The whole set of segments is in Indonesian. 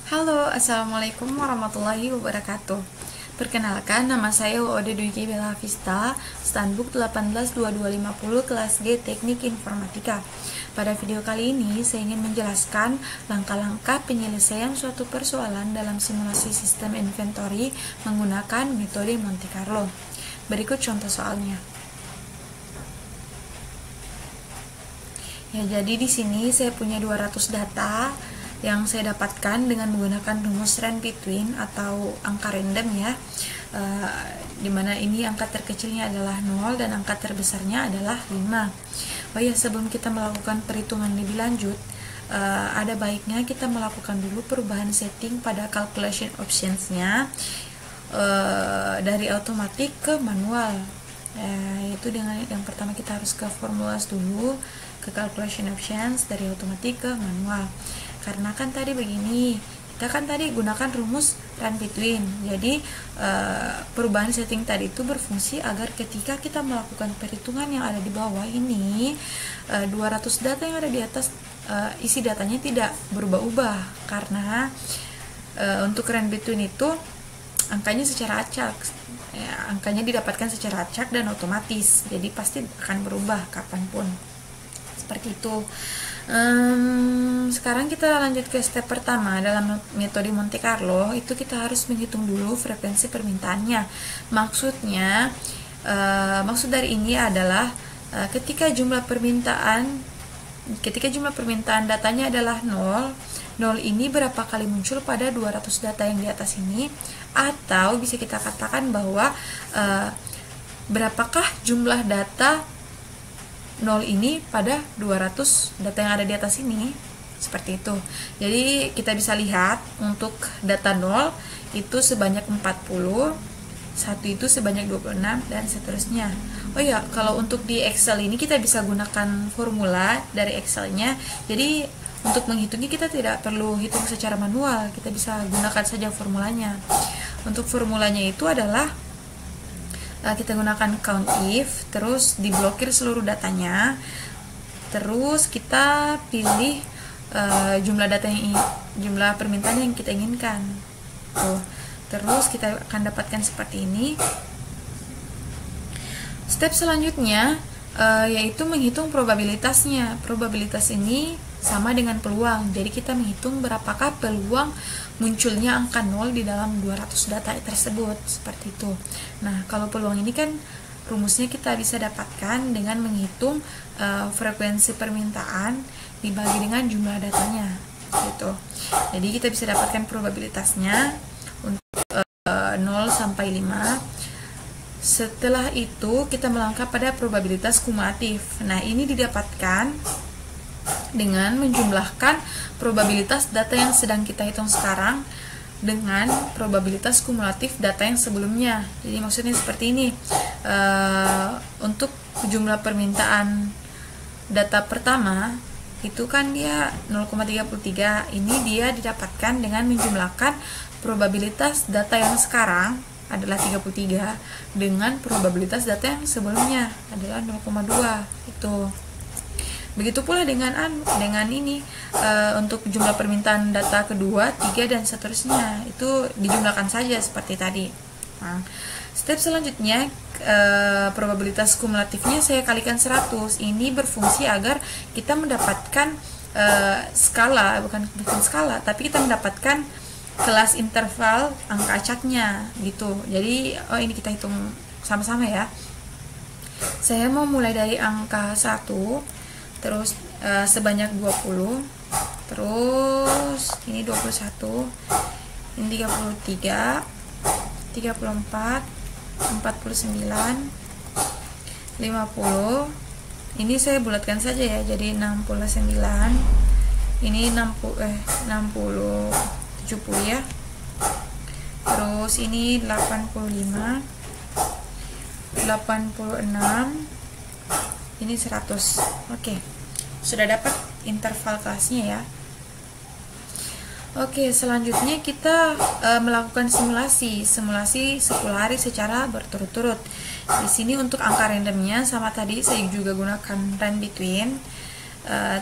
Halo, Assalamualaikum warahmatullahi wabarakatuh. Perkenalkan, nama saya Ode Dwiki Bella Vista, Standbook 182250 kelas G Teknik Informatika. Pada video kali ini, saya ingin menjelaskan langkah-langkah penyelesaian suatu persoalan dalam simulasi sistem inventory menggunakan metode Monte Carlo. Berikut contoh soalnya. Ya, jadi di sini saya punya 200 data yang saya dapatkan dengan menggunakan rumus range between atau angka random ya, dimana ini angka terkecilnya adalah 0 dan angka terbesarnya adalah 5. Oh ya, sebelum kita melakukan perhitungan lebih lanjut, ada baiknya kita melakukan dulu perubahan setting pada calculation options-nya dari automatic ke manual. Yaitu dengan yang pertama kita harus ke formulas dulu, ke calculation options, dari automatic ke manual. Karena kan tadi begini, kita kan tadi gunakan rumus range between. Jadi perubahan setting tadi itu berfungsi agar ketika kita melakukan perhitungan yang ada di bawah ini, 200 data yang ada di atas, isi datanya tidak berubah-ubah. Karena untuk range between itu angkanya secara acak, angkanya didapatkan secara acak dan otomatis, jadi pasti akan berubah kapanpun, seperti itu. Sekarang kita lanjut ke step pertama dalam metode Monte Carlo. Itu kita harus menghitung dulu frekuensi permintaannya. Maksudnya, maksud dari ini adalah ketika jumlah permintaan datanya adalah 0 ini berapa kali muncul pada 200 data yang di atas ini, atau bisa kita katakan bahwa berapakah jumlah data 0 ini pada 200 data yang ada di atas ini, seperti itu. Jadi kita bisa lihat untuk data 0 itu sebanyak 40, 1 itu sebanyak 26, dan seterusnya. Oh ya, kalau untuk di Excel ini kita bisa gunakan formula dari Excel-nya. Jadi untuk menghitungnya kita tidak perlu hitung secara manual, kita bisa gunakan saja formulanya. Untuk formulanya itu adalah kita gunakan count if, terus diblokir seluruh datanya, terus kita pilih jumlah permintaan yang kita inginkan. Terus kita akan dapatkan seperti ini. Step selanjutnya yaitu menghitung probabilitasnya. Probabilitas ini sama dengan peluang. Jadi kita menghitung berapakah peluang munculnya angka 0 di dalam 200 data tersebut, seperti itu. Nah, kalau peluang ini kan rumusnya kita bisa dapatkan dengan menghitung frekuensi permintaan dibagi dengan jumlah datanya, gitu. Jadi kita bisa dapatkan probabilitasnya untuk 0 sampai 5. Setelah itu kita melangkah pada probabilitas kumulatif. Nah, ini didapatkan dengan menjumlahkan probabilitas data yang sedang kita hitung sekarang dengan probabilitas kumulatif data yang sebelumnya. Jadi maksudnya seperti ini, untuk jumlah permintaan data pertama itu kan dia 0,33, ini dia didapatkan dengan menjumlahkan probabilitas data yang sekarang adalah 33 dengan probabilitas data yang sebelumnya adalah 0,2 itu. Begitu pula dengan ini, untuk jumlah permintaan data kedua, 3, dan seterusnya, itu dijumlahkan saja seperti tadi. Nah, step selanjutnya, probabilitas kumulatifnya saya kalikan 100. Ini berfungsi agar kita mendapatkan skala, bukan skala, tapi kita mendapatkan kelas interval angka acaknya, gitu. Jadi, ini kita hitung sama-sama ya. Saya mau mulai dari angka 1, terus sebanyak 20, terus ini 21, ini 33, 34, 49, 50. Ini saya bulatkan saja ya, jadi 69, ini 60, 70 ya. Terus ini 85, 86, ini 100. Oke, sudah dapat interval kelasnya ya. Oke, selanjutnya kita melakukan simulasi 10 hari secara berturut-turut. Di sini untuk angka randomnya sama tadi, saya juga gunakan range between.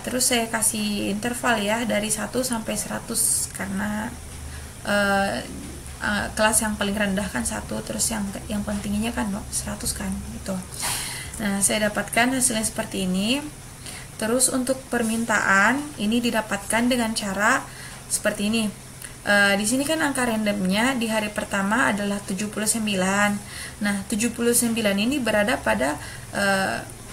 Terus saya kasih interval ya dari 1 sampai 100 karena kelas yang paling rendah kan 1, terus yang paling tingginya kan 100 kan gitu. Nah, saya dapatkan hasilnya seperti ini. Terus untuk permintaan ini didapatkan dengan cara seperti ini. Di sini kan angka randomnya di hari pertama adalah 79. Nah, 79 ini berada pada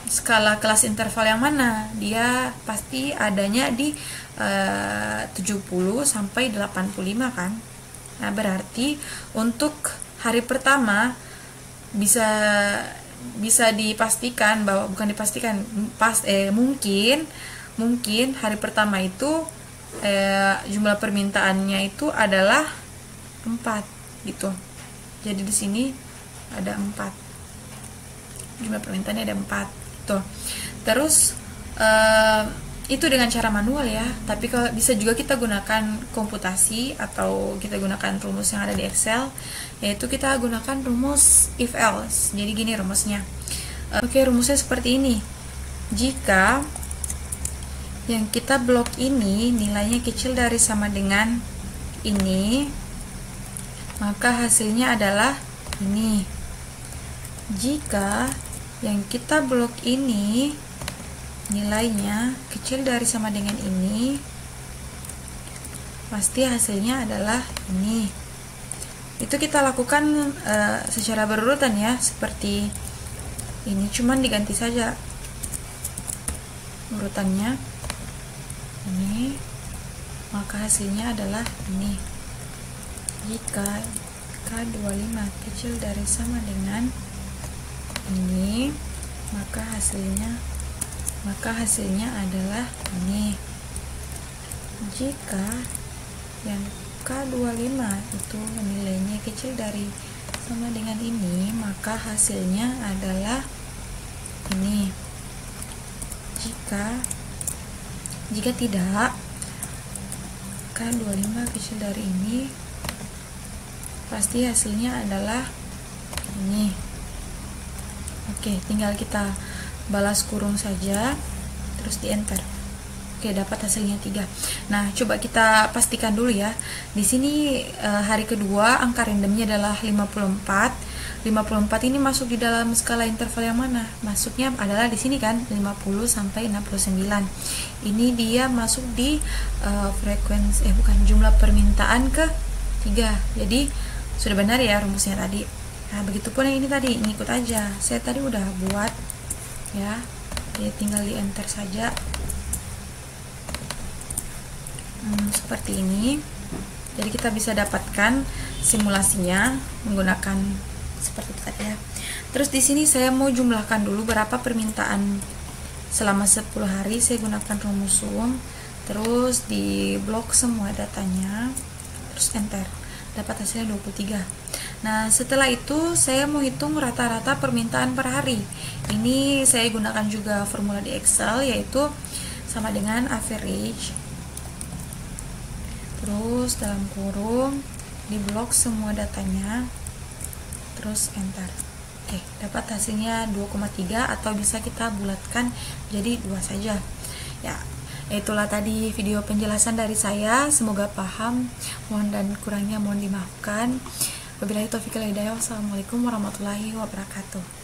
skala kelas interval yang mana? Dia pasti adanya di 70 sampai 85 kan. Nah, berarti untuk hari pertama bisa dipastikan bahwa mungkin hari pertama itu jumlah permintaannya itu adalah 4 gitu. Jadi di sini ada 4. Jumlah permintaannya ada 4 gitu. Terus itu dengan cara manual ya, tapi kalau bisa juga kita gunakan komputasi atau kita gunakan rumus yang ada di Excel, yaitu kita gunakan rumus if else. Jadi gini rumusnya. Oke, rumusnya seperti ini. Jika yang kita blok ini nilainya kecil dari sama dengan ini, maka hasilnya adalah ini. Jika yang kita blok ini nilainya kecil dari sama dengan ini, pasti hasilnya adalah ini. Itu kita lakukan secara berurutan ya, seperti ini, cuman diganti saja urutannya ini, maka hasilnya adalah ini. Jika K25 kecil dari sama dengan ini, maka hasilnya adalah ini. Jika yang K25 itu nilainya kecil dari sama dengan ini, maka hasilnya adalah ini. Jika tidak, K25 kecil dari ini, pasti hasilnya adalah ini. Oke, tinggal kita balas kurung saja, terus di enter. Oke, dapat hasilnya 3. Nah, coba kita pastikan dulu ya. Di sini hari kedua angka randomnya adalah 54. 54 ini masuk di dalam skala interval yang mana? Masuknya adalah di sini kan, 50 sampai 69. Ini dia masuk di jumlah permintaan ke 3. Jadi sudah benar ya rumusnya tadi. Nah, begitupun yang ini tadi, ngikut aja. Saya tadi udah buat ya. Jadi tinggal di enter saja. Seperti ini. Jadi kita bisa dapatkan simulasinya menggunakan seperti itu tadi ya. Terus di sini saya mau jumlahkan dulu berapa permintaan selama 10 hari. Saya gunakan rumus sum, terus di blok semua datanya, terus enter. Dapat hasilnya 23. Nah, setelah itu saya mau hitung rata-rata permintaan per hari. Ini saya gunakan juga formula di Excel, yaitu sama dengan average, terus dalam kurung di blok semua datanya, terus enter. Oke, dapat hasilnya 2,3 atau bisa kita bulatkan jadi 2 saja ya. Itulah tadi video penjelasan dari saya, semoga paham. Mohon dan kurangnya mohon dimaafkan. Wabillahi taufiq wal hidayah. Wassalamualaikum warahmatullahi wabarakatuh.